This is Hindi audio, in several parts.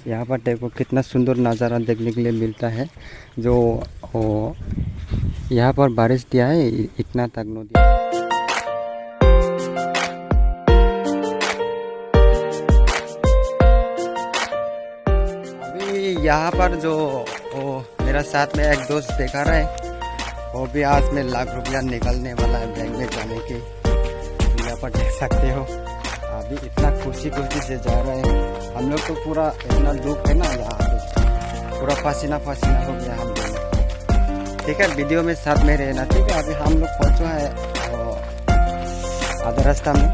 यहाँ पर देखो कितना सुंदर नज़ारा देखने के लिए मिलता है। जो यहाँ पर बारिश दिया है इतना तक नदी। अभी यहाँ पर जो मेरा साथ में एक दोस्त देखा रहा है, वो भी आज में लाख रुपया निकलने वाला है बैंक में जाने के। यहाँ पर देख सकते हो अभी इतना खुशी से जा रहे हैं। हम लोग तो पूरा इतना धूप है ना, यहाँ पे पूरा पसीना पसीना हो गया हम लोग। ठीक है, वीडियो में साथ में रहना। ठीक है, अभी हम लोग पहुँचा है आधा रास्ता में।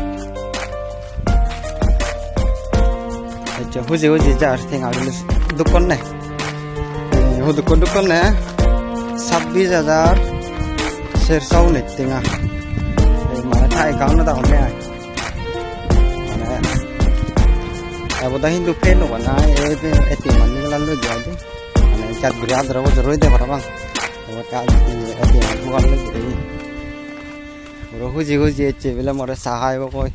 हुजी जा दुकान ने दुकान ने 26,000 सेरसाव नितिंगा माने थाई गावना दा हमने अब दा हिंदू फेन नो बना एती मन लालो जादे माने काट गुरिया दरबो जरोय दे बराबा अब का एती बुगाल ले रो हुजी एचे बेला मोरे सहाय बो कोई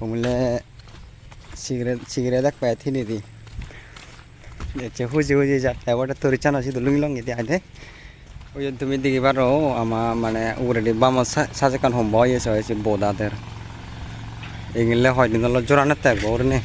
हमले सिगरेट dak पैथी नहीं दी एचे हुजी जाता है वो तो रिचाना सी दुलुंग लंग इति आदे ओय तुमी दिगी बारो आमा माने उरेडी बामा साजेकान हम बॉय एसे बोदा देर एगिले होय दिनल जोराना तक बोरने